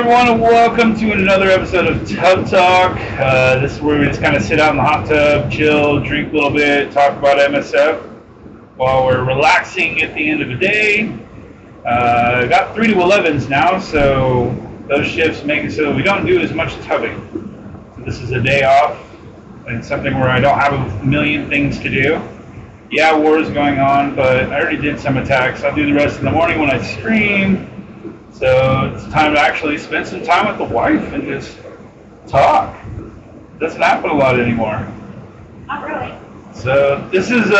everyone, and welcome to another episode of Tub Talk. This is where we just kind of sit out in the hot tub, chill, drink a little bit, talk about MSF while we're relaxing at the end of the day. Got 3 to 11s now, so those shifts make it so that we don't do as much tubbing. So this is a day off, and something where I don't have a million things to do. Yeah, war is going on, but I already did some attacks. I'll do the rest in the morning when I stream. So it's time to actually spend some time with the wife and just talk. Doesn't happen a lot anymore. Not really. So this is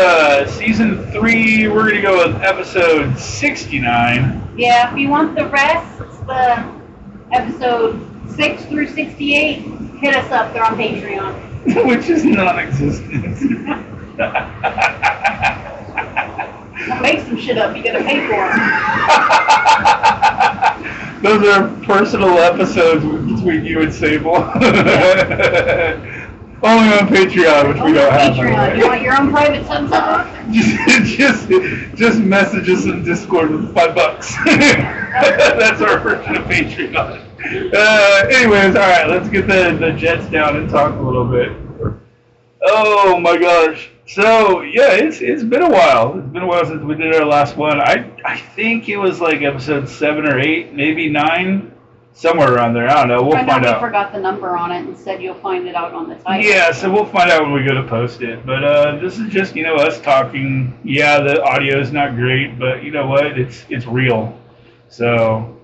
season 3. We're going to go with episode 69. Yeah, if you want the rest, it's the episode 6 through 68. Hit us up. They're on Patreon. Which is non-existent. Make some shit up. You gotta pay for them. Those are personal episodes between you and Sable. Yeah. Only on Patreon, which we don't have. Patreon. You want your own private subscribe? just message us in Discord with $5. That's our version of Patreon. Anyways, all right, let's get the Jets down and talk a little bit. Oh my gosh. So yeah, it's been a while. It's been a while since we did our last one. I think it was like episode 7 or 8, maybe 9, somewhere around there. I don't know. We'll find out. I forgot the number on it and said you'll find it out on the title. Yeah, so we'll find out when we go to post it. But this is just us talking. Yeah, the audio is not great, but you know what? It's real. So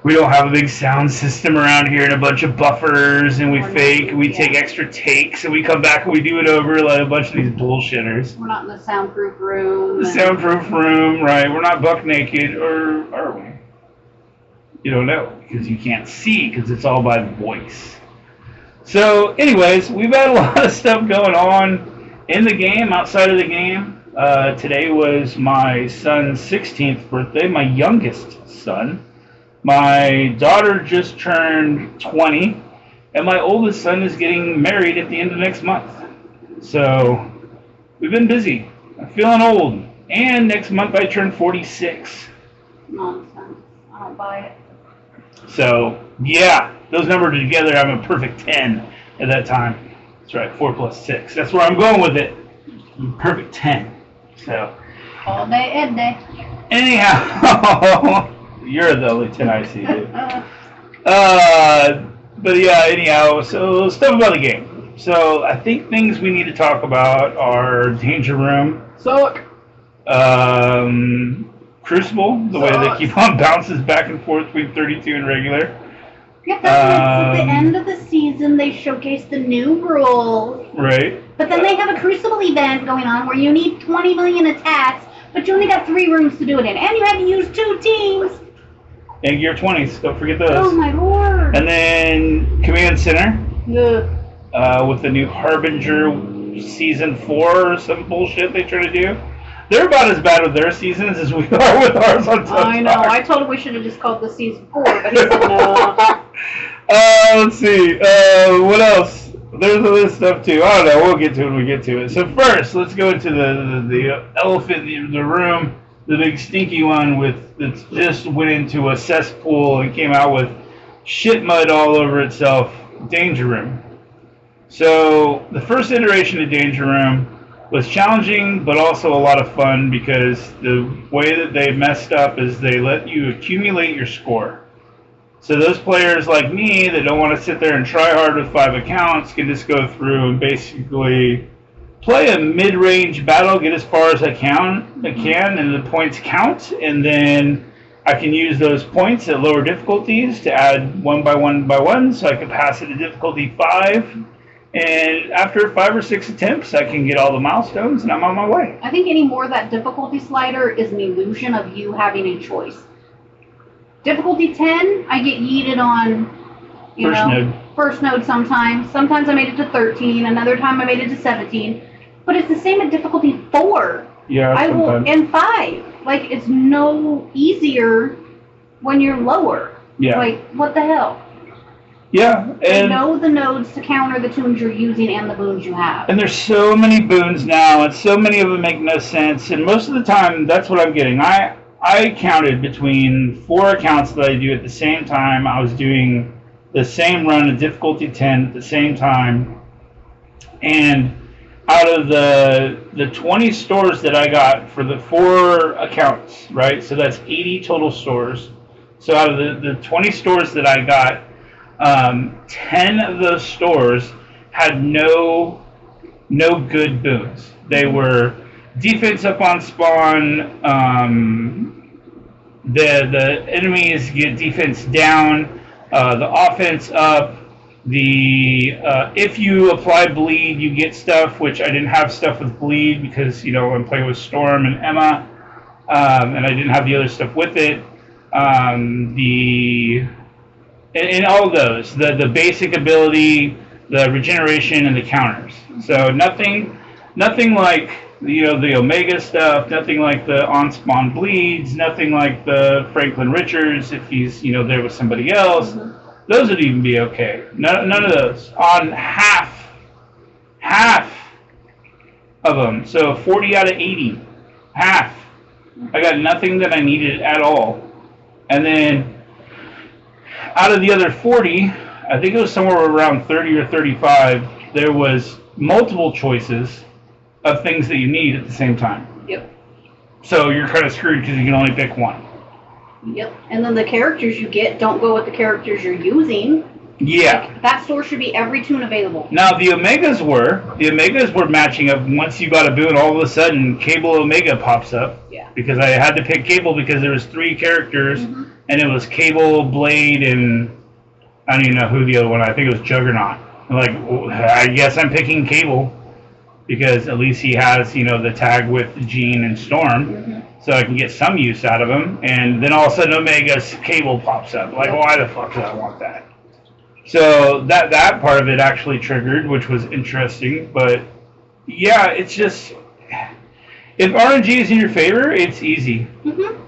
we don't have a big sound system around here and a bunch of buffers, and we fake, and we take extra takes, and we come back and we do it over like a bunch of these bullshitters. We're not in the soundproof room. The soundproof room, right? We're not buck naked, or are we? You don't know, because you can't see, because it's all by voice. So, anyways, we've had a lot of stuff going on in the game, outside of the game. Today was my son's 16th birthday, my youngest son. My daughter just turned 20, and my oldest son is getting married at the end of next month. So, we've been busy. I'm feeling old. And next month I turn 46. Nonsense. I don't buy it. So, yeah, those numbers together, I'm a perfect 10 at that time. That's right, 4 plus 6. That's where I'm going with it. Perfect 10. So, All day, ed day. Anyhow, you're the only 10 I see, dude. But yeah, anyhow, so stuff about the game. So I think things we need to talk about are Danger Room. Suck. Crucible, the way they keep on bounces back and forth between 32 and regular. Yeah, at the end of the season, they showcase the new rules. Right. But then they have a Crucible event going on where you need 20 million attacks, but you only got 3 rooms to do it in. And you have to use 2 teams. And Gear 20s, don't forget those. Oh my lord. And then Command Center. Yeah. With the new Harbinger Season 4 or some bullshit they try to do. They're about as bad with their seasons as we are with ours on Tub I know. Talk. I told him we should have just called this Season 4, but he said no. Let's see. What else? There's other stuff too. I don't know. We'll get to it when we get to it. So first, let's go into the elephant in the room, the big stinky one that just went into a cesspool and came out with shit mud all over itself. Danger Room. So the first iteration of Danger Room was challenging, but also a lot of fun because the way that they messed up is they let you accumulate your score. So those players like me that don't want to sit there and try hard with 5 accounts can just go through and basically play a mid-range battle, get as far as I can, and the points count, and then I can use those points at lower difficulties to add 1 by 1 by 1, so I can pass it to difficulty 5. And after 5 or 6 attempts, I can get all the milestones, and I'm on my way. I think anymore that difficulty slider is an illusion of you having a choice. Difficulty 10, I get yeeted on, first node sometimes. Sometimes I made it to 13. Another time I made it to 17. But it's the same at difficulty 4. Yeah, and 5. Like, it's no easier when you're lower. Yeah. Like, what the hell? Yeah, and know the nodes to counter the tunes you're using and the boons you have. And there's so many boons now, and so many of them make no sense. And most of the time, that's what I'm getting. I counted between 4 accounts that I do at the same time. I was doing the same run of difficulty 10 at the same time, and out of the 20 stores that I got for the 4 accounts, right? So that's 80 total stores. So out of the 20 stores that I got, 10 of those stores had no good boons. They were defense up on spawn. The enemies get defense down. The offense up. If you apply bleed, you get stuff, which I didn't have stuff with bleed because I'm playing with Storm and Emma, and I didn't have the other stuff with it. In all of those, the basic ability, the regeneration, and the counters. So nothing like the Omega stuff, nothing like the on-spawn bleeds, nothing like the Franklin Richards if he's there with somebody else. Mm-hmm. Those would even be okay. None of those on half of them. So 40 out of 80, half. I got nothing that I needed at all. And then out of the other 40, I think it was somewhere around 30 or 35, there was multiple choices of things that you need at the same time. Yep. So you're kind of screwed because you can only pick one. Yep. And then the characters you get don't go with the characters you're using. Yeah. Like, that store should be every tune available. Now the Omegas were matching up. Once you got a boon, all of a sudden Cable Omega pops up. Yeah. Because I had to pick Cable because there was 3 characters, mm-hmm. and it was Cable, Blade, and I don't even know who the other one. I think it was Juggernaut. Like, I guess I'm picking Cable because at least he has the tag with Jean and Storm, mm-hmm. so I can get some use out of him. And then all of a sudden Omega's Cable pops up. Like, why the fuck do I want that? So that part of it actually triggered, which was interesting. But yeah, it's just, if RNG is in your favor, it's easy. Mm-hmm.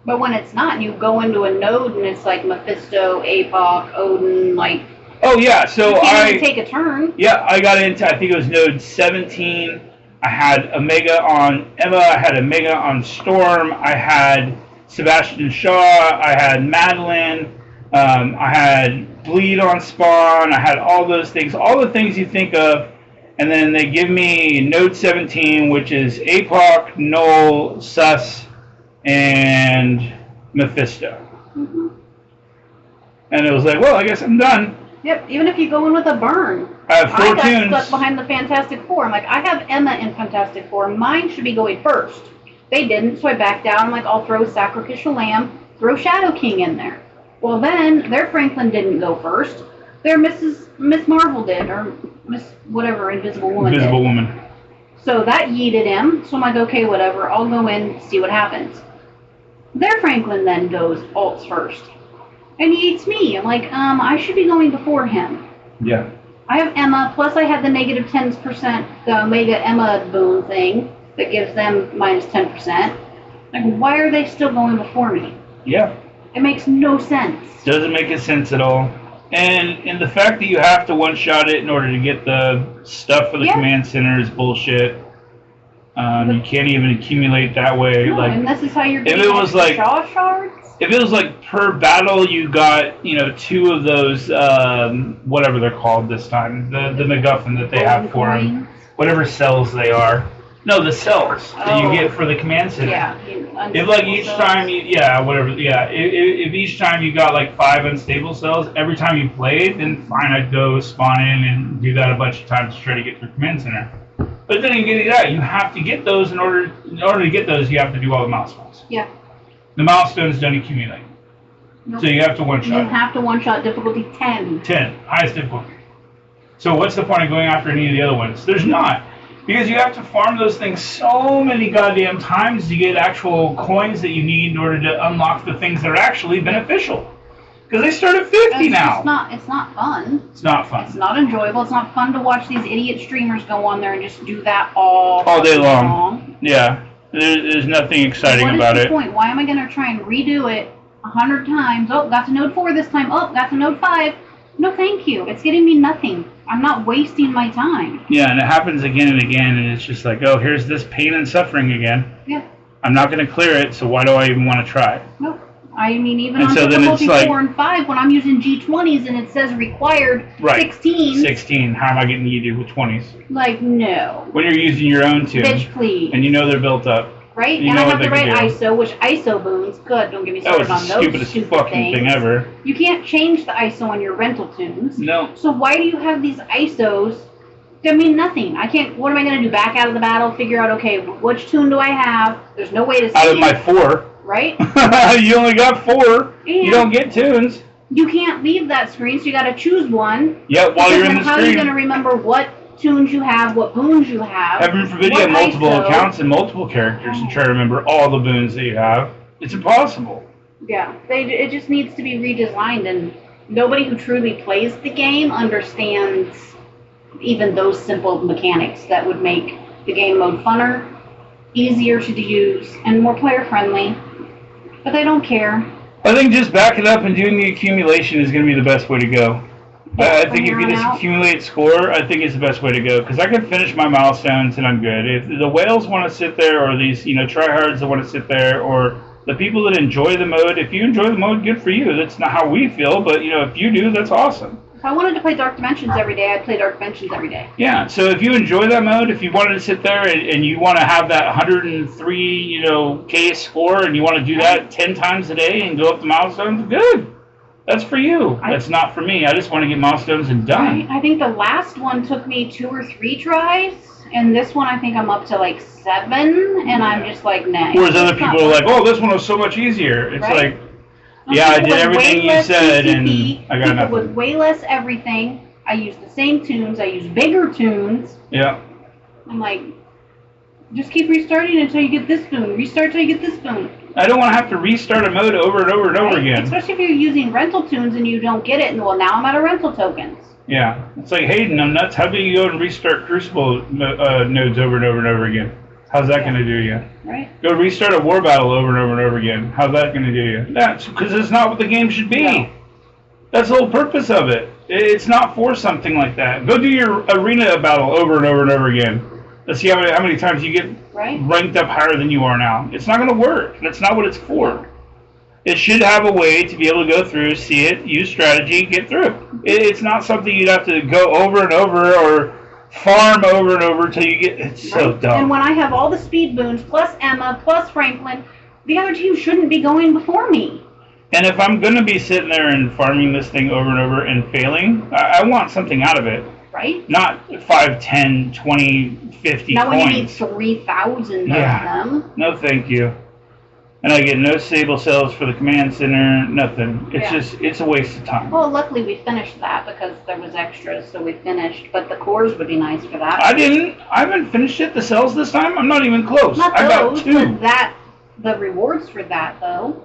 But when it's not, you go into a node and it's like Mephisto, APOC, Odin, like. Oh yeah, so you can't even take a turn. Yeah, I got into, I think it was node 17. I had Omega on Emma. I had Omega on Storm. I had Sebastian Shaw. I had Madeline. I had Bleed on Spawn. I had all those things, all the things you think of. And then they give me node 17, which is APOC, Null, Sus, and Mephisto. Mm-hmm. And it was like, well, I guess I'm done. Yep, even if you go in with a burn. I have 4 tunes. I got stuck behind the Fantastic Four. I'm like, I have Emma in Fantastic Four. Mine should be going first. They didn't, so I backed down. I'm like, I'll throw Sacrificial Lamb, throw Shadow King in there. Well, then, their Franklin didn't go first. Their Miss Marvel did, or Miss whatever, Invisible Woman did. Invisible Woman. So that yeeted him. So I'm like, okay, whatever. I'll go in, see what happens. Their Franklin then goes ults first. And he eats me. I'm like, I should be going before him. Yeah. I have Emma, plus I have the negative 10%, the Omega Emma boon thing that gives them minus 10%. Like, why are they still going before me? Yeah. It makes no sense. Doesn't make a sense at all. And the fact that you have to one-shot it in order to get the stuff for the command center is bullshit. You can't even accumulate that way. No, like, and this is how you're getting if it was like Shaw shards? If it was like per battle, you got 2 of those whatever they're called this time, the MacGuffin that they have for them, whatever cells they are. No, the cells that you get for the command center. Yeah. If like each time if each time you got like 5 unstable cells, every time you played, then fine, I'd go spawn in and do that a bunch of times to try to get through command center. But then you have to get those in order to get those, you have to do all the milestones. Yeah. The milestones don't accumulate. Nope. So you have to one-shot. You have to one-shot difficulty 10. 10, highest difficulty. So what's the point of going after any of the other ones? There's not. Because you have to farm those things so many goddamn times to get actual coins that you need in order to unlock the things that are actually beneficial. Because they start at 50 now. It's not fun. It's not fun. It's not enjoyable. It's not fun to watch these idiot streamers go on there and just do that all day long. Yeah. There's nothing exciting about it. What is the point? Why am I going to try and redo it 100 times? Oh, got to node 4 this time. Oh, got to node 5. No, thank you. It's getting me nothing. I'm not wasting my time. Yeah, and it happens again and again, and it's just like, oh, here's this pain and suffering again. Yeah. I'm not going to clear it, so why do I even want to try it? Nope. I mean, even and on so difficulty 4 and 5, when I'm using G20s and it says required 16. 16. How am I getting yeeted with 20s? Like, no. When you're using your own tune. Bitch, please. And you know they're built up. Right? And I have the right ISO, which ISO boons, good, don't get me started on those. That was the stupidest fucking thing ever. You can't change the ISO on your rental tunes. No. So why do you have these ISOs that mean nothing? I can't, what am I going to do? Back out of the battle, figure out, okay, which tune do I have? There's no way to see. Out of my 4. Right? You only got 4. And you don't get tunes. You can't leave that screen, so you got to choose one. Yeah, while you're in the screen. How are you going to remember what tunes you have, what boons you have? Heaven forbid you have multiple accounts and multiple characters and try to remember all the boons that you have. It's impossible. Yeah, it just needs to be redesigned, and nobody who truly plays the game understands even those simple mechanics that would make the game mode funner, easier to use, and more player friendly. But they don't care. I think just backing up and doing the accumulation is going to be the best way to go. I think if you just accumulate score, I think it's the best way to go. Because I can finish my milestones and I'm good. If the whales want to sit there, or these tryhards that want to sit there, or the people that enjoy the mode, if you enjoy the mode, good for you. That's not how we feel, but if you do, that's awesome. If I wanted to play Dark Dimensions every day, I'd play Dark Dimensions every day. Yeah, so if you enjoy that mode, if you wanted to sit there and you want to have that 103, K score, and you want to do that 10 times a day and go up the milestones, good. That's for you. That's not for me. I just want to get milestones and done. I think the last one took me 2 or 3 tries, and this one I think I'm up to like 7, and I'm just like, nah. Whereas other people are like, oh, this one was so much easier. It's like, yeah, I did everything you said, and I got nothing. With way less everything. I use the same tunes. I use bigger tunes. Yeah. I'm like, just keep restarting until you get this boon. Restart until you get this boon. I don't want to have to restart a mode over and over and over again. Especially if you're using rental tunes and you don't get it, and well, now I'm out of rental tokens. Yeah. It's like, Hayden, I'm nuts. How about you go and restart Crucible nodes over and over and over again? How's that going to do you? Right. Go restart a war battle over and over and over again. How's that going to do you? That's because it's not what the game should be. No. That's the whole purpose of it. It's not for something like that. Go do your arena battle over and over and over again. Let's see how many times you get ranked up higher than you are now. It's not going to work. That's not what it's for. It should have a way to be able to go through, see it, use strategy, get through. It's not something you'd have to go over and over or farm over and over until you get. It's so dumb. And when I have all the speed boons plus Emma plus Franklin, the other team shouldn't be going before me. And if I'm going to be sitting there and farming this thing over and over and failing, I want something out of it. Right? Not 5, 10, 20, 50 Not coins. when you need 3,000 of them. No, thank you. And I get no stable cells for the command center, nothing. It's it's a waste of time. Well, luckily we finished that because there was extras, so we finished. But the cores would be nice for that. I haven't finished it, the cells this time. I'm not even close. Not I those, got 2. But the rewards for that, though.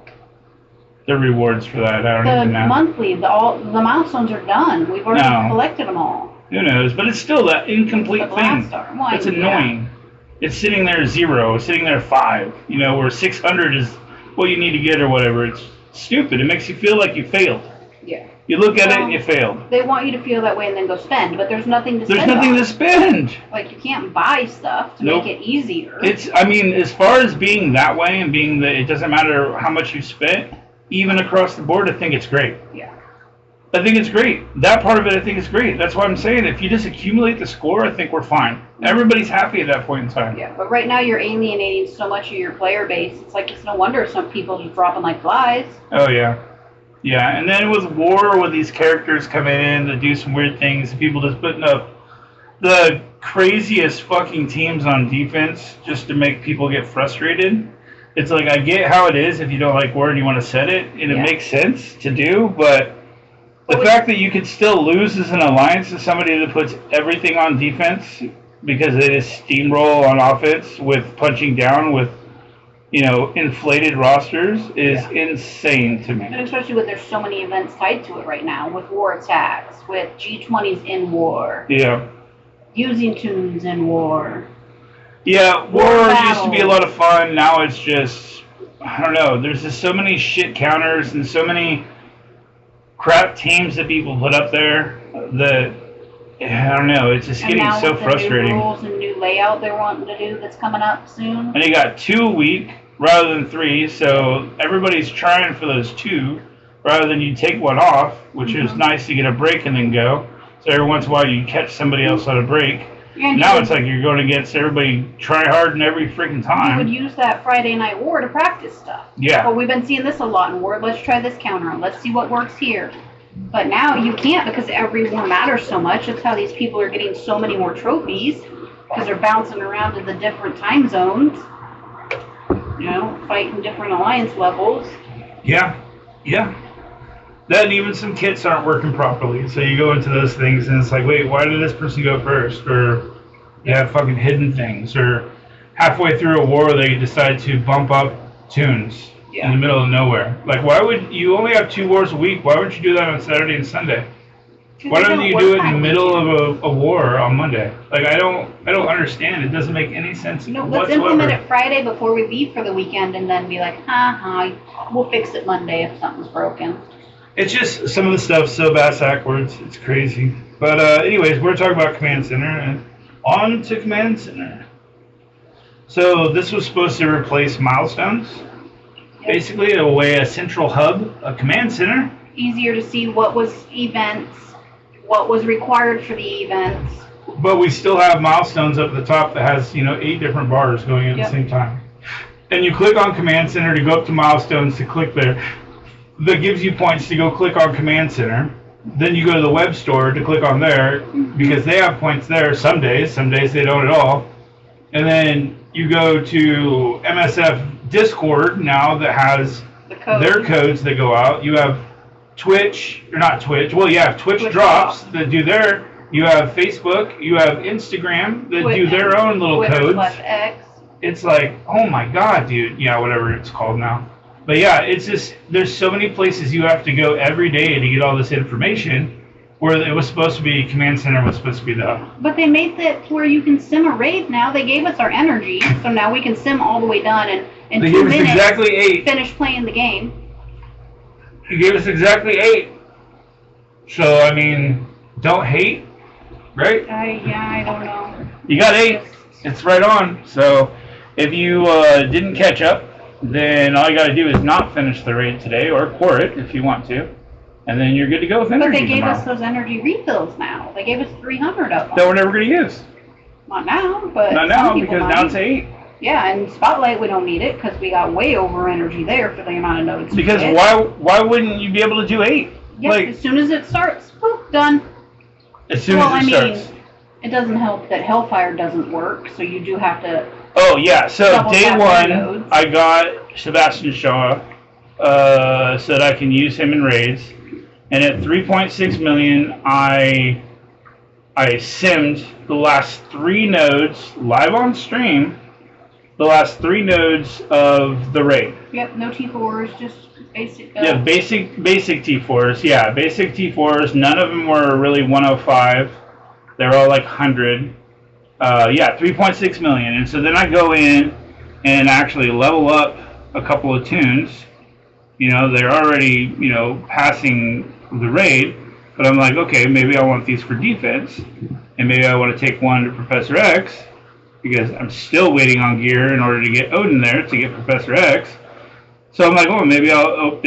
The rewards for that, I don't even know. The monthly, the milestones are done. We've already collected them all. Who knows? But it's still that incomplete thing. It's annoying. It's sitting there 0, it's sitting there 5. Where 600 is what you need to get or whatever. It's stupid. It makes you feel like you failed. Yeah. You look at it, you failed. They want you to feel that way and then go spend, but there's nothing to spend. There's nothing to spend. Like, you can't buy stuff to make it easier. As far as being that way and being that it doesn't matter how much you spent, even across the board, I think it's great. Yeah. I think it's great. That part of it, I think is great. That's why I'm saying if you just accumulate the score, I think we're fine. Everybody's happy at that point in time. Yeah, but right now you're alienating so much of your player base. It's like, it's no wonder some people just dropping like flies. Oh, yeah. Yeah, and then with war, with these characters coming in to do some weird things, people just putting up the craziest fucking teams on defense just to make people get frustrated. It's like, I get how it is if you don't like war and you want to set it, and it makes sense to do, but the fact that you could still lose as an alliance to somebody that puts everything on defense because they just steamroll on offense with punching down with, inflated rosters is insane to me. And especially with there's so many events tied to it right now, with war attacks, with G20s in war. Yeah. Using tunes in war. Yeah, war used to be a lot of fun. Now it's just, I don't know. There's just so many shit counters and so many crap teams that people put up there that, I don't know, it's just getting so frustrating. New rules and new layout they're wanting to do that's coming up soon. And you got 2 a week, rather than 3. So everybody's trying for those 2 rather than you take one off, which is nice to get a break and then go. So every once in a while you catch somebody else on a break. And now it's like you're going against everybody try hard and every freaking time. You would use that Friday night war to practice stuff. Yeah. Well, we've been seeing this a lot in war. Let's try this counter on. Let's see what works here. But now you can't because every war matters so much. That's how these people are getting so many more trophies because they're bouncing around to the different time zones. You know, fighting different alliance levels. Yeah. Yeah. Then even some kits aren't working properly. So you go into those things and it's like, wait, why did this person go first? Or you have fucking hidden things. Or halfway through a war, they decide to bump up tunes in the middle of nowhere. Like, why would you only have 2 wars a week? Why wouldn't you do that on Saturday and Sunday? Why don't you do it in the middle of a war on Monday? Like, I don't understand. It doesn't make any sense let's whatsoever. implement it Friday before we leave for the weekend and then be like, we'll fix it Monday if something's broken. It's just some of the stuff's so backwards. It's crazy. But anyways, we're talking about Command Center and on to Command Center. So this was supposed to replace milestones. Yep. Basically, a central hub, a command center. Easier to see what was events, what was required for the events. But we still have milestones up at the top that has 8 different bars going at the same time. And you click on Command Center to go up to milestones to click there. That gives you points to go click on Command Center. Then you go to the web store to click on there because they have points there some days they don't at all. And then you go to MSF Discord now that has their codes that go out. You have Twitch, or not Twitch, well, you have Twitch drops that do their, you have Facebook, you have Instagram that do their own little codes. X. It's like, oh my god, dude. Yeah, whatever it's called now. But yeah, it's just, there's so many places you have to go every day to get all this information, where it was supposed to be, Command Center was supposed to be the... But they made that where you can sim a raid now. They gave us our energy, so now we can sim all the way done and in 2 minutes exactly 8. Finish playing the game. He gave us exactly 8. So, I mean, don't hate, right? I don't know. You got 8. It's right on. So, if you didn't catch up, then all you got to do is not finish the raid today, or core it if you want to, and then you're good to go with energy. But they gave tomorrow. us those energy refills now. They gave us 300 of them. That we're never going to use. Not now, but not now because now it's 8. Yeah, and Spotlight we don't need it because we got way over energy there for the amount of nodes. Because why wouldn't you be able to do 8? Yeah, like, as soon as it starts, poof, done. As soon as it starts. It doesn't help that Hellfire doesn't work, so you do have to. Oh yeah, so day 1 I got Sebastian Shaw so that I can use him in raids, and at 3.6 million I simmed the last 3 nodes live on stream. The last 3 nodes of the raid. Yep, no T4s, just basic. Yeah, basic T4s. Yeah, basic T4s. None of them were really 105. They're all like 100. Yeah, 3.6 million. And so then I go in and actually level up a couple of tunes. They're already, passing the raid. But I'm like, okay, maybe I want these for defense. And maybe I want to take one to Professor X. Because I'm still waiting on gear in order to get Odin there to get Professor X. So I'm like, oh, maybe I'll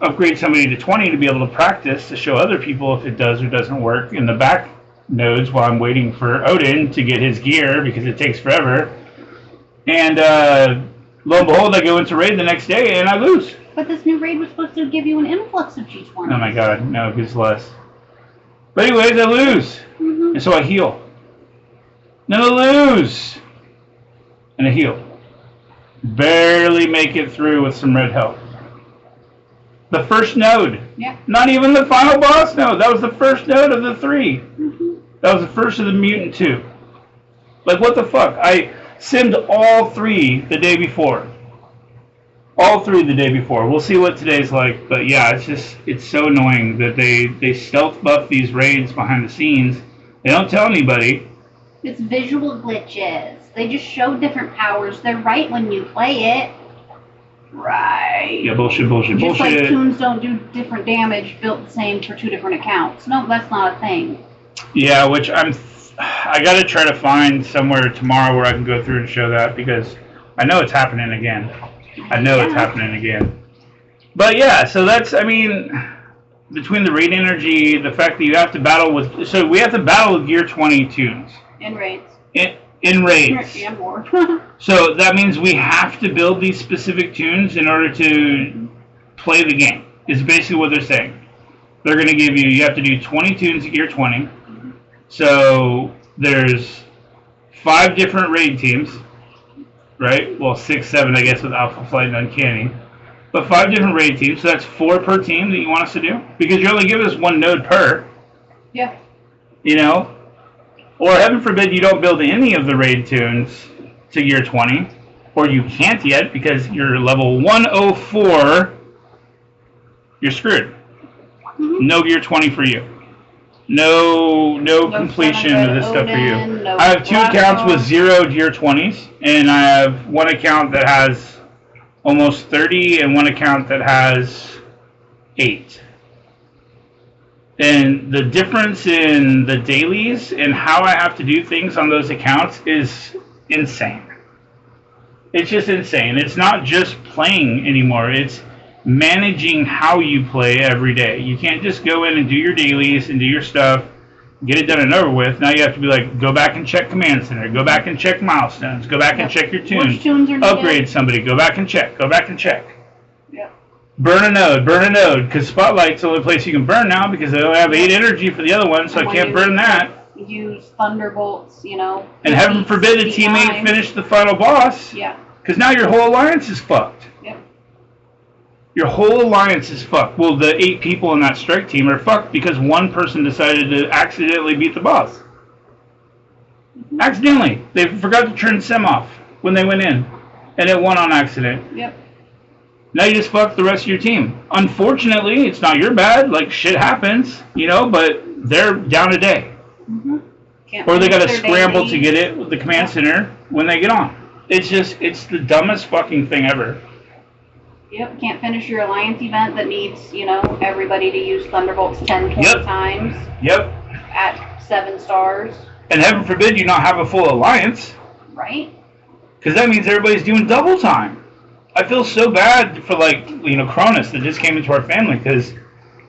upgrade somebody to 20 to be able to practice to show other people if it does or doesn't work in the back nodes while I'm waiting for Odin to get his gear because it takes forever. And lo and behold, I go into raid the next day and I lose. But this new raid was supposed to give you an influx of G20. Oh my god, no, it gives less. But anyways, I lose. And so I heal. Then I lose. And I heal. Barely make it through with some red health. The first node. Yeah. Not even the final boss node. That was the first node of the 3. That was the first of the mutant 2. Like, what the fuck? I simmed all 3 the day before. All 3 the day before. We'll see what today's like. But yeah, it's so annoying that they stealth buff these raids behind the scenes. They don't tell anybody. It's visual glitches. They just show different powers. They're right when you play it. Right. Yeah, bullshit. Just like tunes don't do different damage built the same for 2 different accounts. No, that's not a thing. Yeah, which I got to try to find somewhere tomorrow where I can go through and show that, because I know it's happening again. I know it's happening again. But yeah, so that's, I mean, between the raid energy, the fact that you have to battle with, so we have to battle with Gear 20 tunes. In raids. In raids. Yeah, more. So that means we have to build these specific tunes in order to play the game, is basically what they're saying. They're going to give you have to do 20 tunes at Gear 20. So there's 5 different raid teams, right? Well, 6, 7, I guess, with Alpha Flight and Uncanny. But 5 different raid teams, so that's 4 per team that you want us to do? Because you only give us 1 node per. Yeah. You know? Or heaven forbid you don't build any of the raid tunes to Gear 20. Or you can't yet because you're level 104. You're screwed. No Gear 20 for you. No completion of this stuff for you. I have 2 accounts with 0 Gear 20s, and I have 1 account that has almost 30 and 1 account that has 8. And the difference in the dailies and how I have to do things on those accounts is insane. It's just insane. It's not just playing anymore. It's managing how you play every day. You can't just go in and do your dailies and do your stuff, get it done and over with. Now you have to be like, go back and check Command Center, go back and check milestones, go back and check your tunes, which tunes are upgrade needed? somebody, go back and check, go back and check. Yep. Burn a node, because Spotlight's the only place you can burn now because they only have 8 energy for the other one, so I can't burn that. Use Thunderbolts, you know. And heaven forbid a teammate finish the final boss. Yeah. Because now your whole alliance is fucked. Yep. Your whole alliance is fucked. Well, the 8 people in that strike team are fucked because one person decided to accidentally beat the boss. Accidentally. They forgot to turn Sim off when they went in. And it won on accident. Yep. Now you just fucked the rest of your team. Unfortunately, it's not your bad. Like, shit happens, you know, but they're down a day. Or they got to scramble to get it with the command center when they get on. It's just, it's the dumbest fucking thing ever. Yep, can't finish your alliance event that needs, you know, everybody to use Thunderbolts 10, 20 times. Yep. At 7 stars. And heaven forbid you not have a full alliance. Right. Because that means everybody's doing double time. I feel so bad for, like, you know, Cronus that just came into our family because,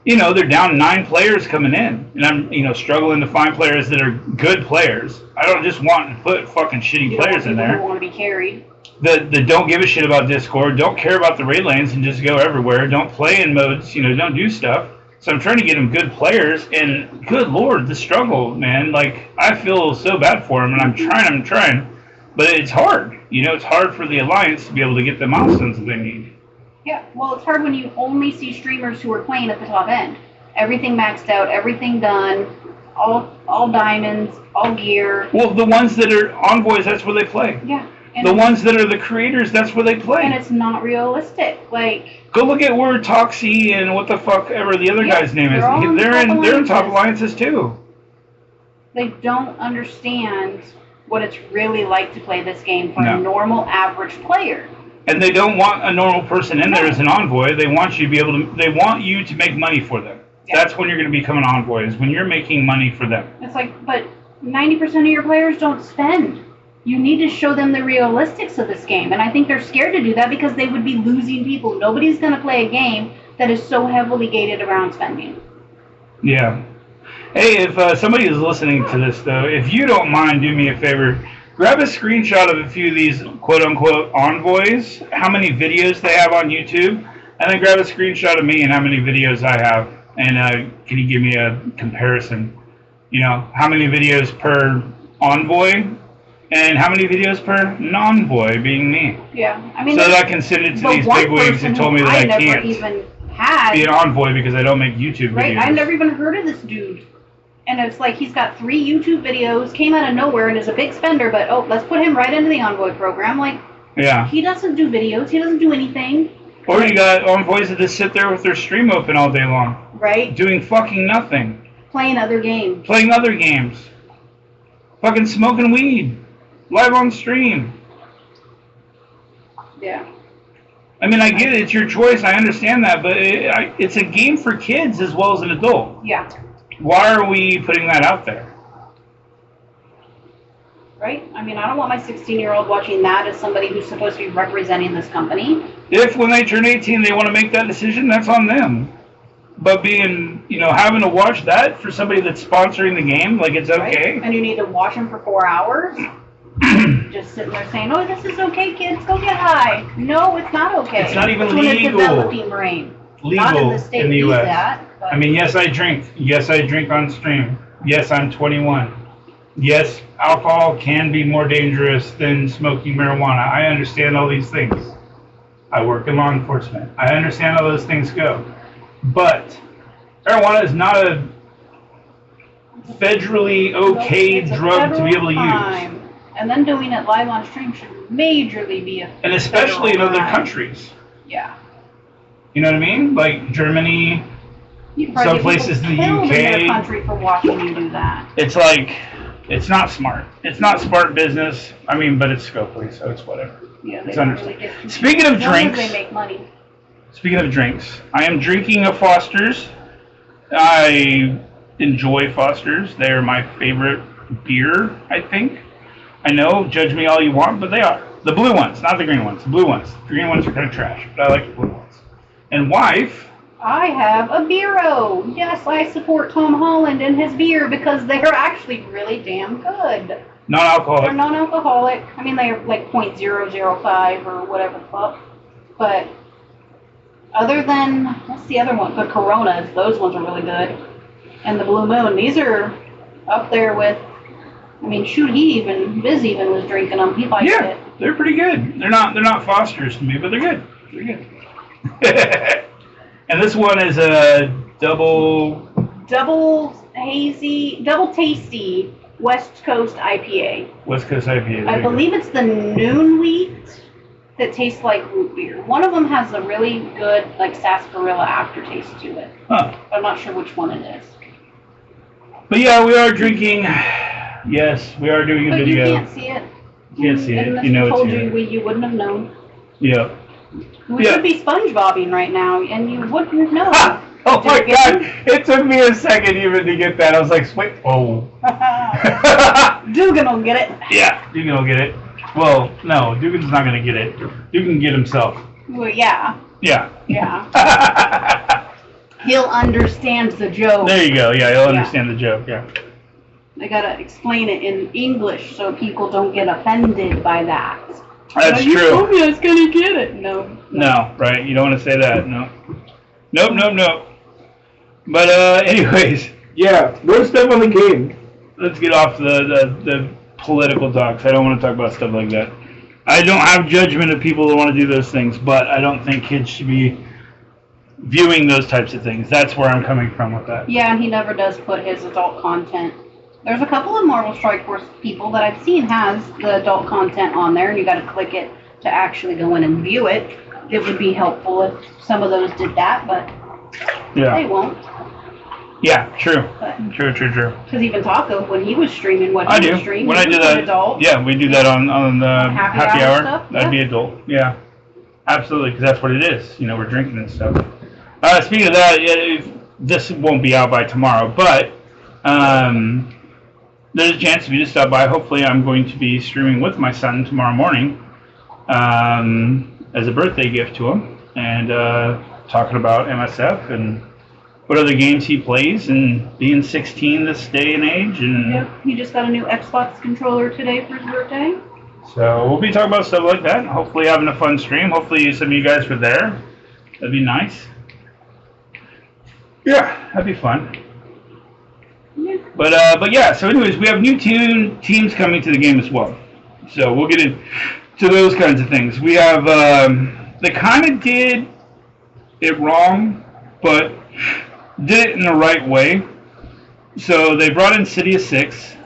you know, they're down 9 players coming in. And I'm, you know, struggling to find players that are good players. I don't just want to put fucking shitty players in there. Who want to be carried. That don't give a shit about Discord, don't care about the raid lanes and just go everywhere, don't play in modes, you know, don't do stuff. So I'm trying to get them good players, and good lord, the struggle, man. Like, I feel so bad for them, and I'm trying. But it's hard. You know, it's hard for the Alliance to be able to get the milestones that they need. Yeah, well, it's hard when you only see streamers who are playing at the top end. Everything maxed out, everything done, all diamonds, all gear. Well, the ones that are envoys, that's where they play. Yeah. The ones that are the creators, that's where they play. And it's not realistic. Like, go look at where Toxie and what the fuck ever the other guy's name is. They're in top alliances too. They don't understand what it's really like to play this game for a normal average player. And they don't want a normal person in there as an envoy. They want you to be able to. They want you to make money for them. Yeah. That's when you're going to become an envoy. Is when you're making money for them. It's like, but 90% of your players don't spend. You need to show them the realistics of this game, and I think they're scared to do that because they would be losing people. Nobody's going to play a game that is so heavily gated around spending. Yeah. Hey, if somebody is listening to this, though, if you don't mind, do me a favor. Grab a screenshot of a few of these quote-unquote envoys, how many videos they have on YouTube, and then grab a screenshot of me and how many videos I have. And can you give me a comparison? You know, how many videos per envoy? And how many videos per non-boy, being me? Yeah, I mean, so that I can send it to these bigwigs who told me that I can't be an envoy because I don't make YouTube videos. Right, I've never even heard of this dude. And it's like he's got 3 YouTube videos, came out of nowhere, and is a big spender, but let's put him right into the envoy program. Like, yeah, he doesn't do videos, he doesn't do anything. Or you got envoys that just sit there with their stream open all day long. Right. Doing fucking nothing. Playing other games. Fucking smoking weed. Live on stream. Yeah. I mean, I get it. It's your choice. I understand that. But it's a game for kids as well as an adult. Yeah. Why are we putting that out there? Right? I mean, I don't want my 16-year-old watching that as somebody who's supposed to be representing this company. If when they turn 18 they want to make that decision, that's on them. But being, having to watch that for somebody that's sponsoring the game, like it's okay. Right? And you need to watch them for 4 hours? Just sitting there saying, oh, this is okay, kids, go get high. No, it's not okay. It's not even legal. It's a developing brain. Legal not in the state in the U.S. That, I mean, yes, I drink. Yes, I drink on stream. Yes, I'm 21. Yes, alcohol can be more dangerous than smoking marijuana. I understand all these things. I work in law enforcement. I understand how those things go. But marijuana is not a federally okay drug to be able to use. And then doing it live on stream should majorly be a and especially in other countries. Yeah. You know what I mean? Like Germany, some places in the UK. In their country for watching you do that. It's like, it's not smart. It's not smart business. I mean, but it's Scopely, so it's whatever. Yeah, it's understandable. Speaking of drinks, they make money. Speaking of drinks, I am drinking a Foster's. I enjoy Foster's. They're my favorite beer, I think. I know, judge me all you want, but they are. The blue ones, not the green ones. The blue ones. The green ones are kind of trash, but I like the blue ones. And wife, I have a Beero. Yes, I support Tom Holland and his beer because they're actually really damn good. Non-alcoholic. They're non-alcoholic. I mean, they're like 0.005 or whatever the fuck. But other than, what's the other one? The Coronas. Those ones are really good. And the Blue Moon. These are up there with, I mean, shoot, Biz even was drinking them. He liked it. Yeah, they're pretty good. They're not Foster's to me, but they're good. They're good. And this one is a double tasty West Coast IPA. West Coast IPA. I believe it's the Noon Wheat that tastes like root beer. One of them has a really good, like, sarsaparilla aftertaste to it. Huh. I'm not sure which one it is. But yeah, we are drinking. Yes, we are doing a video. You can't see it. You can't see it. Unless you know we told it's you wouldn't have known. Yeah. We could be SpongeBobbing right now, and you wouldn't know. Oh my God! It took me a second even to get that. I was like, wait, oh. Dugan will get it. Yeah, Dugan will get it. Well, no, Dugan's not gonna get it. Dugan can get himself. Well, yeah. Yeah. Yeah. He'll understand the joke. There you go. Yeah, he'll understand the joke. Yeah. I gotta explain it in English so people don't get offended by that. That's true. You told me I was gonna get it. No. No, right? You don't want to say that. No. Nope. But anyways, yeah, more stuff on the game. Let's get off the political talks. I don't want to talk about stuff like that. I don't have judgment of people that want to do those things, but I don't think kids should be viewing those types of things. That's where I'm coming from with that. Yeah, and he never does put his adult content. There's a couple of Marvel Strike Force people that I've seen has the adult content on there, and you got to click it to actually go in and view it. It would be helpful if some of those did that, but they won't. Yeah, true. True. Because even Taco, when he was streaming, when I do that, adult. Yeah, we do that on the happy hour. Stuff. That'd be adult. Yeah, absolutely, because that's what it is. We're drinking and stuff. Speaking of that, this won't be out by tomorrow, but there's a chance for you to stop by. Hopefully, I'm going to be streaming with my son tomorrow morning as a birthday gift to him, and talking about MSF and what other games he plays, and being 16 this day and age. And yep, he just got a new Xbox controller today for his birthday. So we'll be talking about stuff like that. Hopefully having a fun stream. Hopefully some of you guys were there. That'd be nice. Yeah, that'd be fun. Yeah. But yeah, so anyways, we have new teams coming to the game as well. So we'll get into those kinds of things. We have, they kind of did it wrong, but did it in the right way. So they brought in Sidious 6,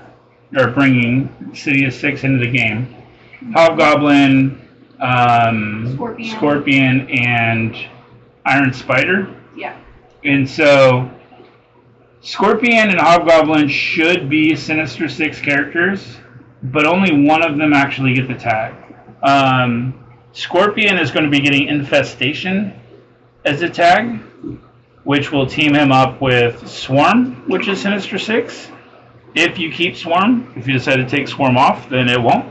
or bringing Sidious 6 into the game. Hobgoblin, Scorpion, and Iron Spider. Yeah. And so Scorpion and Hobgoblin should be Sinister Six characters, but only one of them actually get the tag. Scorpion is going to be getting Infestation as a tag, which will team him up with Swarm, which is Sinister Six. If you keep Swarm, if you decide to take Swarm off, then it won't.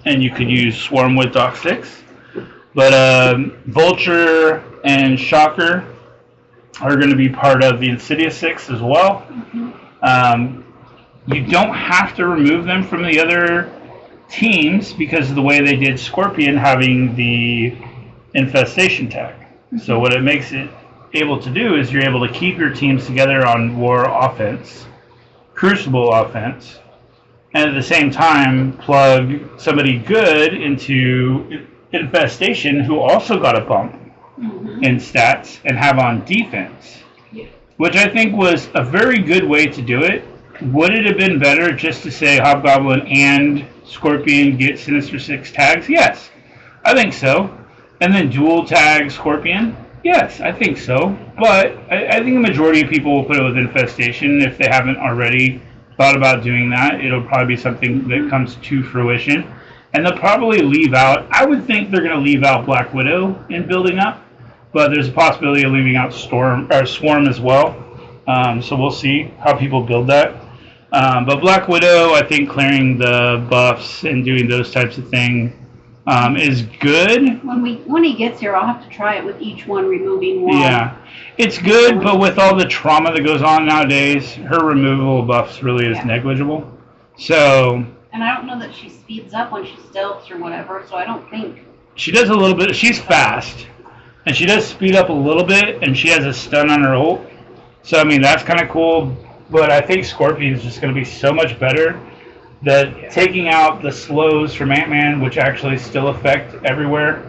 And you could use Swarm with Doc 6. But Vulture and Shocker are going to be part of the Insidious 6 as well. You don't have to remove them from the other teams because of the way they did Scorpion having the Infestation tag. So what it makes it able to do is you're able to keep your teams together on War offense, Crucible offense, and at the same time plug somebody good into Infestation who also got a bump in stats and have on defense, which I think was a very good way to do it. Would it have been better just to say Hobgoblin and Scorpion get Sinister 6 tags? Yes, I think so. And then dual tag Scorpion? Yes, I think so. But I think the majority of people will put it with Infestation if they haven't already thought about doing that. It'll probably be something that comes to fruition. And they'll probably leave out, I would think they're going to leave out Black Widow in building up, but there's a possibility of leaving out Swarm as well. So we'll see how people build that. But Black Widow, I think clearing the buffs and doing those types of things is good. When he gets here, I'll have to try it with each one removing one. Yeah, it's good, but with all the trauma that goes on nowadays, her removal of buffs really is negligible. So. And I don't know that she speeds up when she stealths or whatever, so I don't think. She does a little bit. She's fast, and she does speed up a little bit, and she has a stun on her ult. So I mean that's kind of cool. But I think Scorpion is just going to be so much better that taking out the slows from Ant-Man, which actually still affect everywhere,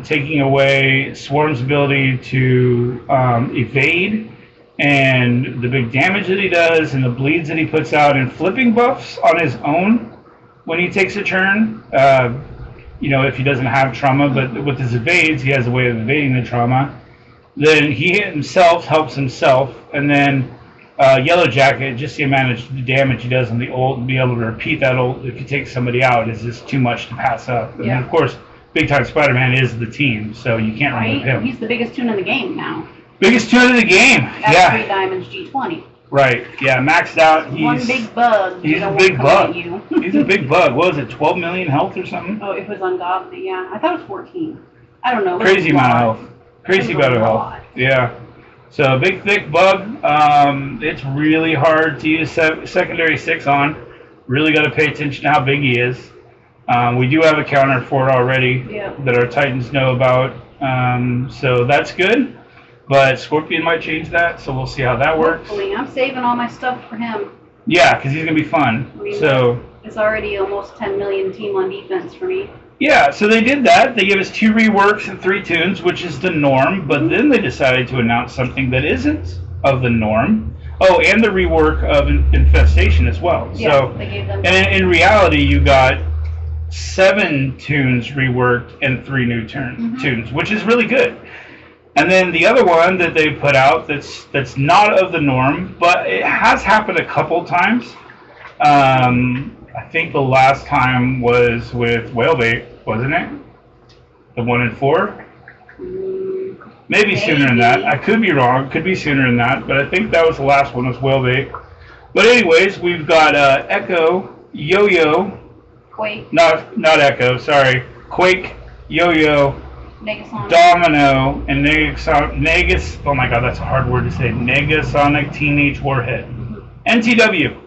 taking away Swarm's ability to evade, and the big damage that he does, and the bleeds that he puts out, and flipping buffs on his own when he takes a turn, if he doesn't have trauma, but with his evades, he has a way of evading the trauma, then he himself helps himself, and then Yellow Jacket, just the amount of damage he does on the ult, and be able to repeat that ult if you take somebody out is just too much to pass up. And then, of course, Big Time Spider-Man is the team, so you can't remove him. He's the biggest tune in the game now. Biggest tune in the game, That's 3 diamonds G20. Right, yeah, maxed out. He's one big bug. He's a big bug. He's a big bug. What was it, 12 million health or something? Oh, it was ungodly, yeah. I thought it was 14. I don't know. Crazy amount of health. Crazy amount of health. Yeah. So, big, thick bug. It's really hard to use secondary 6 on. Really got to pay attention to how big he is. We do have a counter for it already that our Titans know about. So, that's good. But Scorpion might change that, so we'll see how that works. Hopefully. I'm saving all my stuff for him. Yeah, because he's going to be fun. I mean, it's already almost 10 million team on defense for me. Yeah, so they did that. They gave us 2 reworks and 3 tunes, which is the norm. But then they decided to announce something that isn't of the norm. Oh, and the rework of Infestation as well. Yeah, so, they gave them. And in reality, you got 7 tunes reworked and 3 new tunes, which is really good. And then the other one that they put out that's not of the norm, but it has happened a couple times. I think the last time was with Whalebait, wasn't it? The 1 in 4? Maybe sooner than that. I could be wrong. Could be sooner than that. But I think that was the last one, was Whalebait. But anyways, we've got Echo, Yo-Yo. Quake. Not Echo, sorry. Quake, Yo-Yo. Negasonic. Domino, and Negas. Oh my god, that's a hard word to say. Negasonic Teenage Warhead. NTW.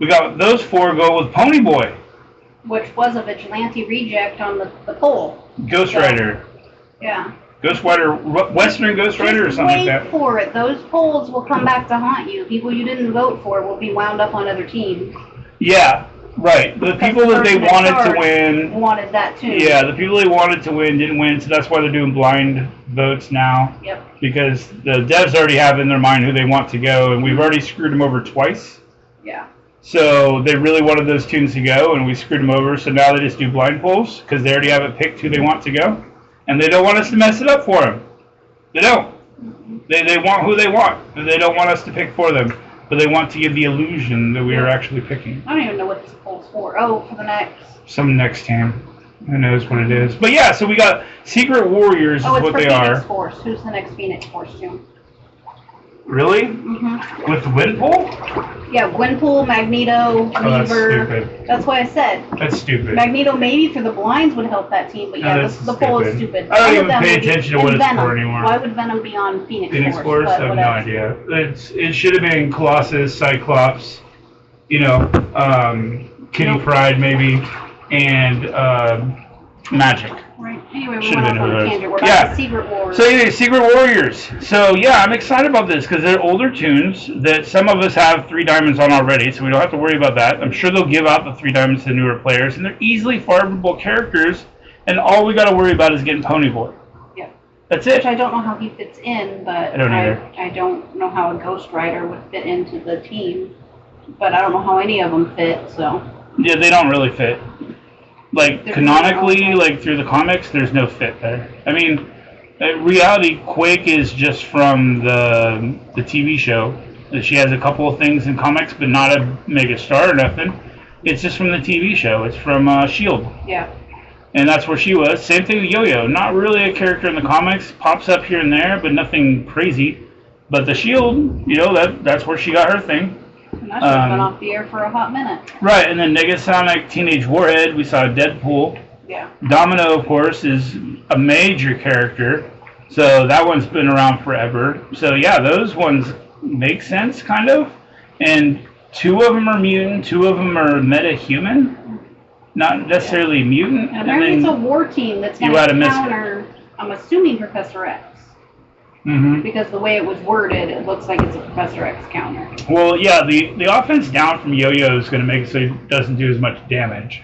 We got those 4 go with Pony Boy. Which was a Vigilante reject on the poll. Ghost Rider. Yeah. Ghost Rider, Western Ghost Rider or something like that. Wait for it. Those polls will come back to haunt you. People you didn't vote for will be wound up on other teams. Yeah. Right, the people that they wanted to win wanted that too. Yeah, the people they wanted to win didn't win, so that's why they're doing blind votes now. Yep. Because the devs already have in their mind who they want to go, and we've already screwed them over twice. Yeah. So they really wanted those tunes to go, and we screwed them over. So now they just do blind polls because they already have it picked who they want to go, and they don't want us to mess it up for them. They don't. They want who they want, and they don't want us to pick for them. But they want to give the illusion that we are actually picking. I don't even know what this poll's for. Oh, for the next. Some next team. Who knows what it is. But yeah, so we got Secret Warriors is what they are. Phoenix Force. Who's the next Phoenix Force team? Really? Mm-hmm. With the win poll? Yeah, Gwenpool, Magneto, that's Weaver. stupid. That's why I said. That's stupid. Magneto maybe for the blinds would help that team, but yeah, the poll is stupid. I don't even pay attention to what it's for anymore. Why would Venom be on Phoenix Force? I have no idea. It should have been Colossus, Cyclops, Kitty Pryde maybe, and Magic. Right. Anyway, we went off on a tangent. We're back to Secret Wars. So anyway, Secret Warriors. So yeah, I'm excited about this because they're older tunes that some of us have 3 diamonds on already, so we don't have to worry about that. I'm sure they'll give out the 3 diamonds to newer players, and they're easily farmable characters, and all we got to worry about is getting Ponyboy. Yeah. That's it. Which I don't know how he fits in, but I don't know how a Ghost Rider would fit into the team, but I don't know how any of them fit, so. Yeah, they don't really fit. Like, canonically, like, through the comics, there's no fit there. I mean, in reality, Quake is just from the TV show. She has a couple of things in comics, but not a mega star or nothing. It's just from the TV show. It's from S.H.I.E.L.D. Yeah. And that's where she was. Same thing with Yo-Yo. Not really a character in the comics. Pops up here and there, but nothing crazy. But the S.H.I.E.L.D., that's where she got her thing. And that should've been off the air for a hot minute. Right, and then Negasonic, Teenage Warhead, we saw Deadpool. Yeah. Domino, of course, is a major character, so that one's been around forever. So yeah, those ones make sense, kind of. And 2 of them are mutant, 2 of them are meta-human, not necessarily mutant. And apparently it's a war team that's going to counter, I'm assuming, Professor X. Mm-hmm. Because the way it was worded, it looks like it's a Professor X counter. Well, yeah, the offense down from Yo-Yo is going to make it so it doesn't do as much damage.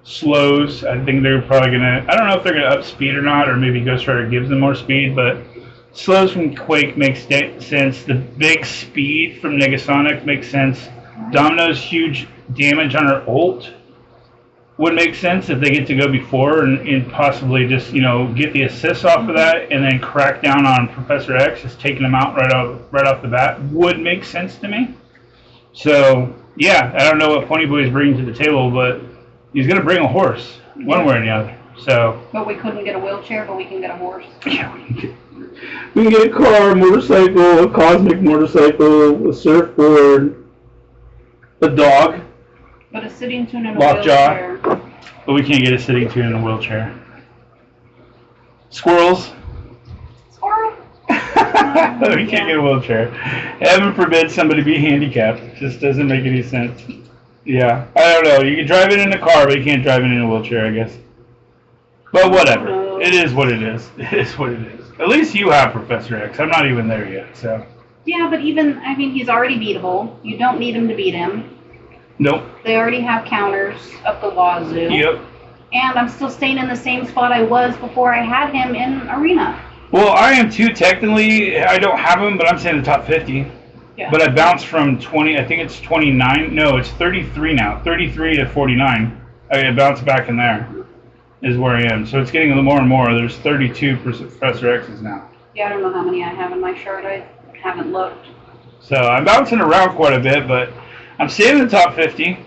Slows, I think they're probably going to, I don't know if they're going to up speed or not, or maybe Ghost Rider gives them more speed, but slows from Quake makes sense. The big speed from Negasonic makes sense. Domino's huge damage on her ult would make sense if they get to go before and possibly just, get the assists off of that and then crack down on Professor X, just taking him out right off the bat would make sense to me. So, yeah, I don't know what Ponyboy is bringing to the table, but he's going to bring a horse, one way or the other. So. But we couldn't get a wheelchair, but we can get a horse. Yeah, we can get a car, a motorcycle, a cosmic motorcycle, a surfboard, a dog. But a sitting tune in a wheelchair. But we can't get a sitting tune in a wheelchair. Squirrels. Squirrel. We can't get a wheelchair. Heaven forbid somebody be handicapped. It just doesn't make any sense. Yeah, I don't know. You can drive it in a car, but you can't drive it in a wheelchair, I guess. But whatever. It is what it is. It is what it is. At least you have Professor X. I'm not even there yet, so. Yeah, but he's already beatable. You don't need him to beat him. Nope. They already have counters up the wazoo. Yep. And I'm still staying in the same spot I was before I had him in Arena. Well, I am too. Technically, I don't have him, but I'm saying the top 50. Yeah. But I bounced from 20, I think it's 29. No, it's 33 now. 33 to 49. I bounced back in there is where I am. So it's getting a little more and more. There's 32 Professor X's now. Yeah, I don't know how many I have in my shirt. I haven't looked. So I'm bouncing around quite a bit, but I'm staying in the top 50.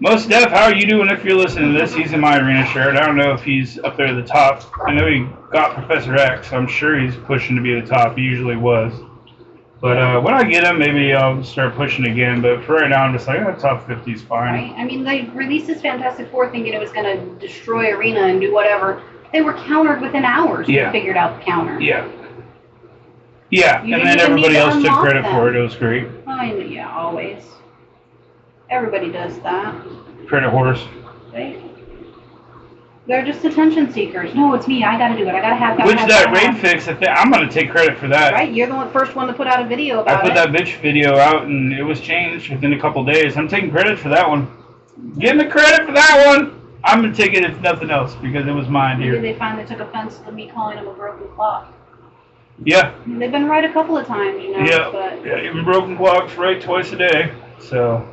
Most Def, how are you doing if you're listening to this? He's in my Arena shirt. I don't know if he's up there at the top. I know he got Professor X, so I'm sure he's pushing to be the top. He usually was. But when I get him, maybe I'll start pushing again. But for right now, I'm just like, top 50 is fine. Right. I mean, they released this Fantastic Four thinking it was going to destroy Arena and do whatever. They were countered within hours. Yeah. We figured out the counter. Yeah. Yeah, and then everybody else took credit for it. It was great. Yeah, always. Everybody does that. Credit horse. Right? They're just attention seekers. No, it's me. I got to do it. I got to have. Which that raid fix, I'm going to take credit for that. Right? You're the first one to put out a video about it. I put that bitch video out, and it was changed within a couple days. I'm taking credit for that one. Give me credit for that one. I'm going to take it if nothing else, because it was my idea. Maybe they finally took offense to me calling him a broken clock. Yeah. They've been right a couple of times, Yeah. But yeah, even broken clocks right twice a day. So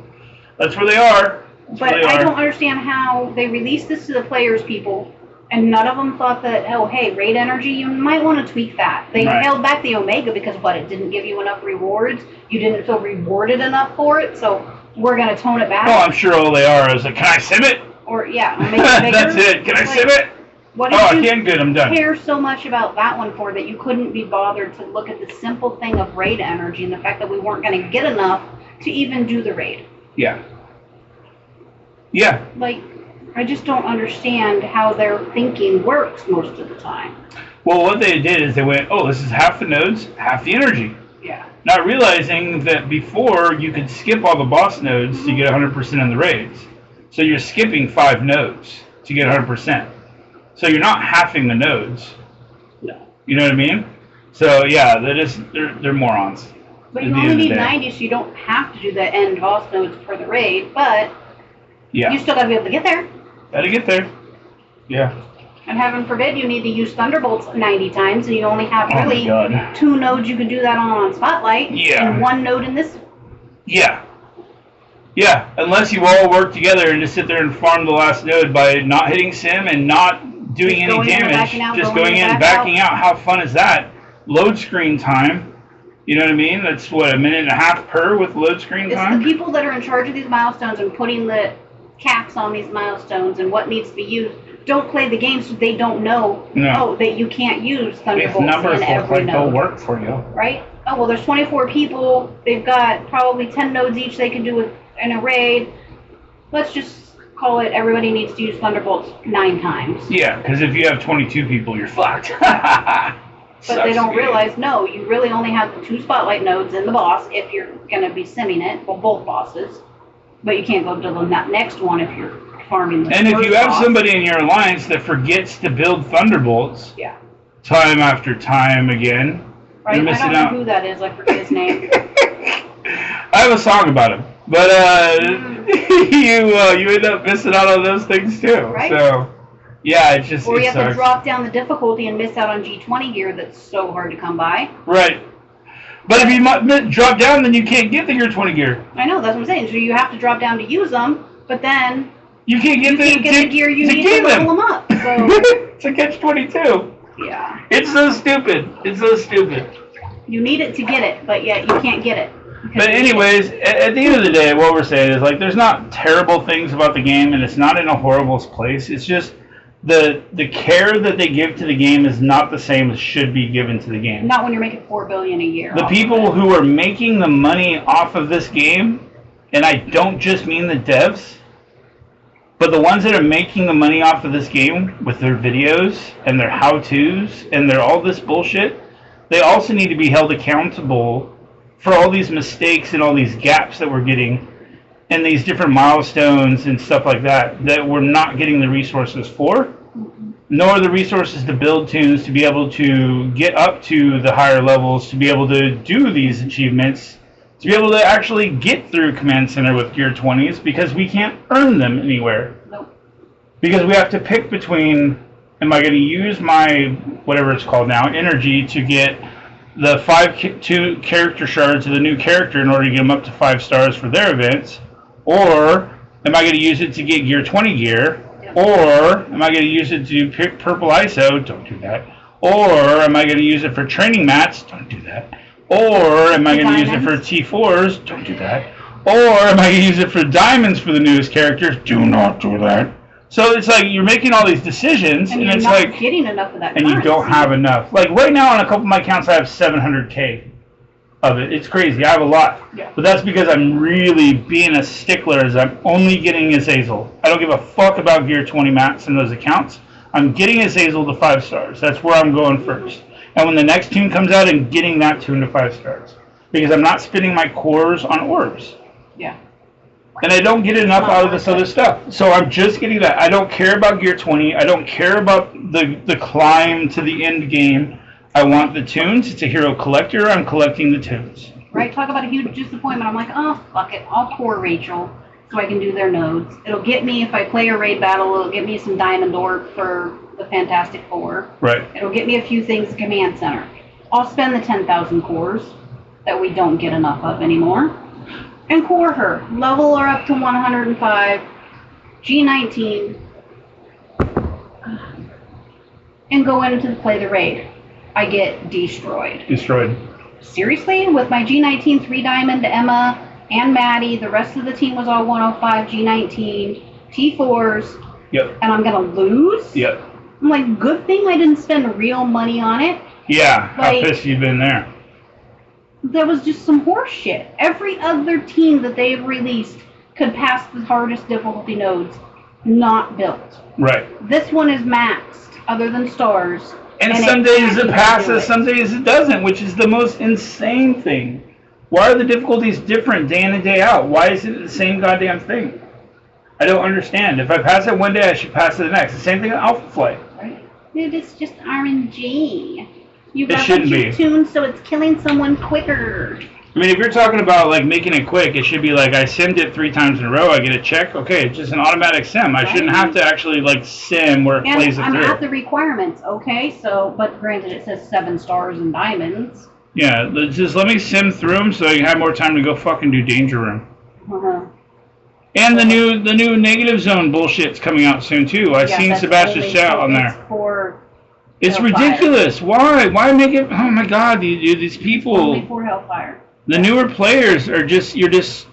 that's where they are. But I don't understand how they released this to the players, people, and none of them thought that, oh, hey, raid energy, you might want to tweak that. They held back the Omega because, it didn't give you enough rewards. You didn't feel rewarded enough for it, so we're going to tone it back. Oh, I'm sure all they are is like, can I sim it? Or, yeah, make it bigger. That's it. Can I sim it? What did I can. Good, I'm done. Care so much about that one for that you couldn't be bothered to look at the simple thing of raid energy and the fact that we weren't going to get enough to even do the raid. Yeah. Yeah. Like, I just don't understand how their thinking works most of the time. Well, what they did is they went, oh, this is half the nodes, half the energy. Yeah. Not realizing that before you could skip all the boss nodes to get 100% in the raids. So you're skipping 5 nodes to get 100%. So you're not halving the nodes. No. You know what I mean? So yeah, they're morons. But you only need 90, so you don't have to do the end boss nodes for the raid, but you still got to be able to get there. Got to get there. Yeah. And heaven forbid you need to use Thunderbolts 90 times, and you only have really 2 nodes you can do that on Spotlight, and 1 node in this. Yeah. Yeah, unless you all work together and just sit there and farm the last node by not hitting sim and not doing any damage, just going in and backing out. How fun is that? Load screen time. You know what I mean? That's what, 1.5 minutes per with load screen time? It's the people that are in charge of these milestones and putting the caps on these milestones and what needs to be used. Don't play the game so they don't know, that you can't use Thunderbolts in every node. They'll work for you. Right? Oh, well, there's 24 people. They've got probably 10 nodes each they can do in a raid. Let's just call it everybody needs to use Thunderbolts 9 times. Yeah, because if you have 22 people, you're fucked. But they don't realize, no, you really only have the 2 Spotlight nodes in the boss if you're going to be simming it. Well, both bosses. But you can't go to the next one if you're farming the And if you have somebody in your alliance that forgets to build Thunderbolts time after time again, right? you're missing out. I don't know who that is. I forget his name. I have a song about him. But you end up missing out on those things too. Right? So, yeah, it just Or you have to drop down the difficulty and miss out on G20 gear that's so hard to come by. Right. But if you drop down, then you can't get the Gear 20 gear. I know, that's what I'm saying. So you have to drop down to use them, but then you can't get the gear you need to level them up. So. It's a catch-22. Yeah. It's so stupid. It's so stupid. You need it to get it, but yet you can't get it. But anyways, at the end of the day, what we're saying is, like, there's not terrible things about the game, and it's not in a horrible place. It's just the care that they give to the game is not the same as should be given to the game. Not when you're making $4 billion a year. The people who are making the money off of this game, and I don't just mean the devs, but the ones that are making the money off of this game with their videos and their how-tos and their all this bullshit, they also need to be held accountable for all these mistakes and all these gaps that we're getting and these different milestones and stuff like that we're not getting the resources for, nor the resources to build tunes to be able to get up to the higher levels, to be able to do these achievements, to be able to actually get through Command Center with Gear 20s, because we can't earn them anywhere. Nope. Because we have to pick between, am I going to use my, whatever it's called now, energy to get the 2 character shards of the new character in order to get them up to 5 stars for their events, or am I going to use it to get Gear 20 gear, or am I going to use it to do purple ISO? Don't do that. Or am I going to use it for training mats? Don't do that. Or am I going to use it for T4s? Don't do that. Or am I going to use it for diamonds for the newest characters? Do not do that. So it's like you're making all these decisions, and it's like getting enough of that. And you don't have enough. Like right now, on a couple of my accounts, I have 700K of it. It's crazy. I have a lot, but that's because I'm really being a stickler. As I'm only getting Azazel. I don't give a fuck about Gear 20 mats in those accounts. I'm getting Azazel to 5 stars. That's where I'm going first. And when the next tune comes out, I'm getting that tune to 5 stars because I'm not spending my cores on orbs. Yeah. And I don't get enough out of this other stuff. So I'm just getting that. I don't care about Gear 20. I don't care about the climb to the end game. I want the tunes. It's a hero collector. I'm collecting the tunes. Right? Talk about a huge disappointment. I'm like, oh, fuck it. I'll core Rachel so I can do their nodes. It'll get me, if I play a raid battle, it'll get me some Diamond Orb for the Fantastic Four. Right. It'll get me a few things at Command Center. I'll spend the 10,000 cores that we don't get enough of anymore. And core her. Level her up to 105. G19. And go in to play the raid. I get destroyed. Destroyed. Seriously? With my G19 3 Diamond, Emma, and Maddie, the rest of the team was all 105, G19, T4s. Yep. And I'm going to lose? Yep. I'm like, good thing I didn't spend real money on it. Yeah, like, how pissed you've been there. There was just some horse shit. Every other team that they've released could pass the hardest difficulty nodes. Not built. Right. This one is maxed, other than stars. And some days it passes, some days it doesn't, which is the most insane thing. Why are the difficulties different day in and day out? Why is it the same goddamn thing? I don't understand. If I pass it one day, I should pass it the next. The same thing with Alpha Flight. Right. Dude, it's just RNG. You got shouldn't be tuned so it's killing someone quicker. I mean, if you're talking about like making it quick, it should be like I simmed it 3 times in a row. I get a check. Okay, it's just an automatic sim. I shouldn't have to actually like sim where it plays it through. I'm at the requirements. Okay, so but granted, it says 7 stars and diamonds. Yeah, just let me sim through them so I can have more time to go fucking do Danger Room. And the new negative zone bullshit's coming out soon too. I've seen Sebastian's chat on there. It's ridiculous. Why? Why make it? Oh my God, these people. Only for Hellfire. The newer players are just, it's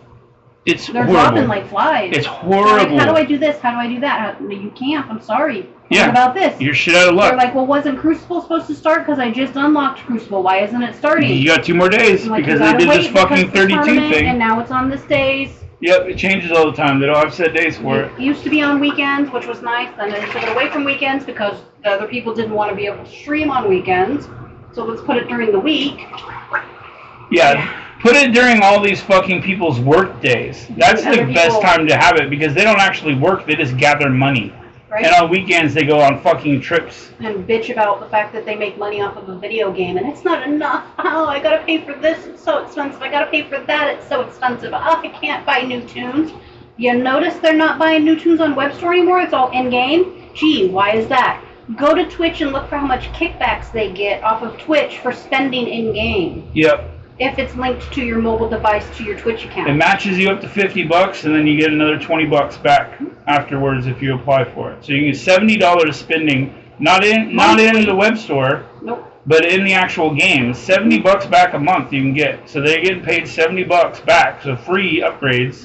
They're horrible. dropping like flies. It's horrible. Like, how do I do this? How do I do that? You can't. I'm sorry. Yeah. What about this? You're shit out of luck. They're like, well, wasn't Crucible supposed to start? Because I just unlocked Crucible. Why isn't it starting? You got 2 more days because they did this fucking 32 thing. And now it's on this days. Yep, it changes all the time. They don't have set days for it. It used to be on weekends, which was nice. Then they took it away from weekends because the other people didn't want to be able to stream on weekends. So let's put it during the week. Yeah. Put it during all these fucking people's work days. That's the best time to have it because they don't actually work. They just gather money. Right? And on weekends, they go on fucking trips. And bitch about the fact that they make money off of a video game. And it's not enough. Oh, I gotta pay for this. It's so expensive. I gotta pay for that. It's so expensive. Oh, I can't buy new tunes. You notice they're not buying new tunes on Web Store anymore? It's all in-game? Gee, why is that? Go to Twitch and look for how much kickbacks they get off of Twitch for spending in-game. Yep. If it's linked to your mobile device to your Twitch account. It matches you up to $50 and then you get another $20 back afterwards if you apply for it. So you get $70 spending, not in the web store, but in the actual game. $70 back a month you can get. So they're getting paid $70 back, so free upgrades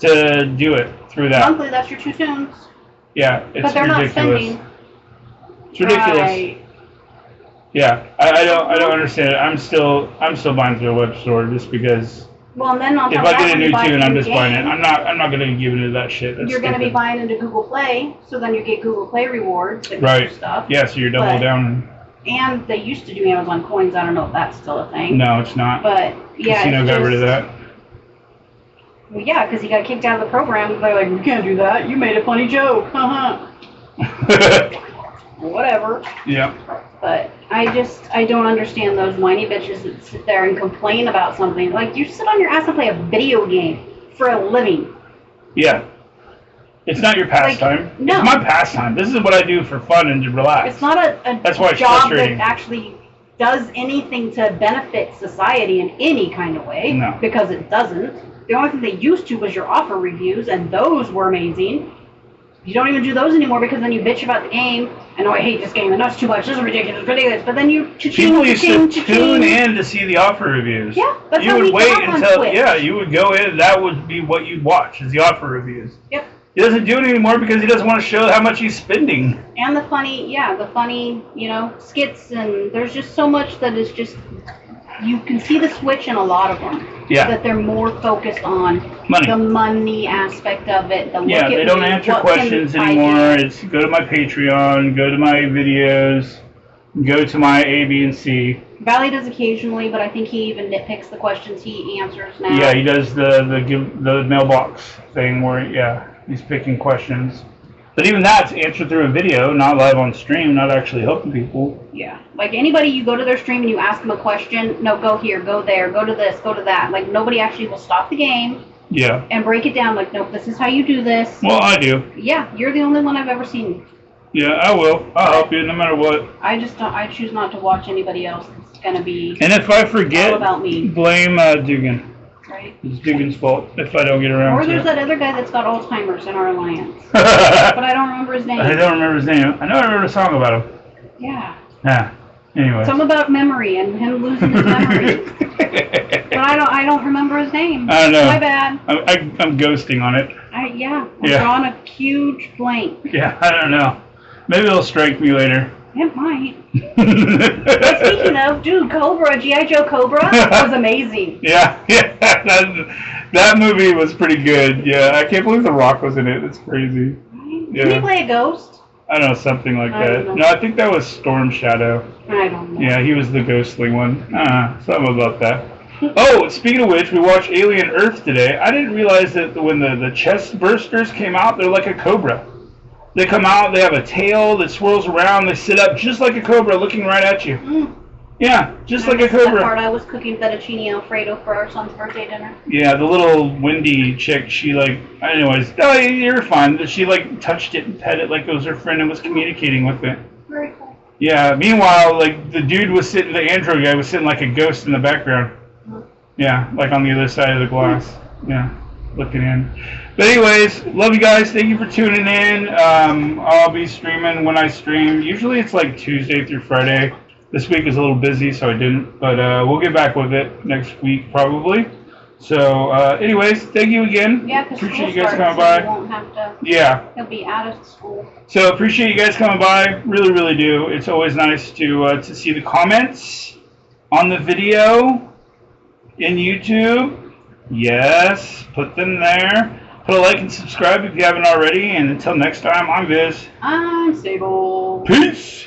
to do it through that. Monthly, that's your 2 tunes. Yeah, it's ridiculous. But they're not spending. It's ridiculous. Right. Yeah, I don't understand it. I'm still buying through a web store just because. Well, and then if I get a new tune, I'm just buying it. I'm not gonna give into that shit. You're gonna be buying into Google Play, so then you get Google Play rewards. Right. Stuff. Yeah, so you're double down. And they used to do Amazon coins. I don't know if that's still a thing. No, it's not. But yeah, Casino got rid of that. Well, yeah, because he got kicked out of the program. They're like, you can't do that. You made a funny joke. Whatever. Yeah. But I don't understand those whiny bitches that sit there and complain about something. Like, you sit on your ass and play a video game for a living. Yeah. It's not your pastime. Like, no. It's my pastime. This is what I do for fun and to relax. It's not a That's why it's job frustrating. that actually does anything to benefit society in any kind of way. No. Because it doesn't. The only thing they used to was your offer reviews, and those were amazing. You don't even do those anymore because then you bitch about the game. And, oh, I hate this game, and that's too much, this is ridiculous. But then you people used to tune in to see the offer reviews. Yeah, that's you would wait until you would go in. That would be what you'd watch is the offer reviews. Yep. He doesn't do it anymore because he doesn't want to show how much he's spending. And the funny, skits, and there's just so much that is just, you can see the switch in a lot of them. Yeah. That they're more focused on the money aspect of it. They don't answer questions anymore. It's go to my Patreon, go to my videos, go to my A, B, and C. Valley does occasionally, but I think he even nitpicks the questions he answers now. Yeah, he does the mailbox thing where, he's picking questions. But even that's answered through a video, not live on stream, not actually helping people. Yeah. Like anybody, you go to their stream and you ask them a question, no, go here, go there, go to this, go to that. Like nobody actually will stop the game. Yeah. And break it down like, nope, this is how you do this. Well, I do. Yeah, you're the only one I've ever seen. Yeah, I will. I'll help you no matter what. I choose not to watch anybody else that's going to be And if I forget, all about me. Blame Dugan. Right. It's Dugan's fault if I don't get around to it. Or there's that other guy that's got Alzheimer's in our alliance. But I don't remember his name. I don't remember his name. I know I wrote a song about him. Yeah. Yeah. Anyway. Something about memory and him losing his memory. But I don't remember his name. I don't know. My bad. I'm ghosting on it. I'm drawing a huge blank. Yeah, I don't know. Maybe it'll strike me later. It might. But speaking of, dude, Cobra, G.I. Joe Cobra was amazing. Yeah. That movie was pretty good. Yeah, I can't believe The Rock was in it. It's crazy. Yeah. Did he play a ghost? I don't know, something like I that. don't know. No, I think that was Storm Shadow. I don't know. Yeah, he was the ghostly one. Something about that. Oh, speaking of which, we watched Alien Earth today. I didn't realize that when the chest bursters came out, they're like a cobra. They come out, they have a tail that swirls around, they sit up just like a cobra looking right at you. Mm. Yeah, just like a cobra. That part I was cooking fettuccine Alfredo for our son's birthday dinner. Yeah, the little windy chick, she anyways, no, you're fine. She touched it and pet it like it was her friend and was communicating with it. Very cool. Yeah, meanwhile, the dude was sitting, the android guy was sitting like a ghost in the background. Yeah, like on the other side of the glass. Yeah, looking in. But anyways, love you guys. Thank you for tuning in. I'll be streaming when I stream. Usually it's like Tuesday through Friday. This week is a little busy, so I didn't. But we'll get back with it next week probably. So anyways, thank you again. Yeah, because appreciate you guys coming by. You won't have to. Yeah. He'll be out of school. So appreciate you guys coming by. Really, really do. It's always nice to see the comments on the video in YouTube. Yes, put them there. Put a like and subscribe if you haven't already. And until next time, I'm Viz. I'm Stable. Peace.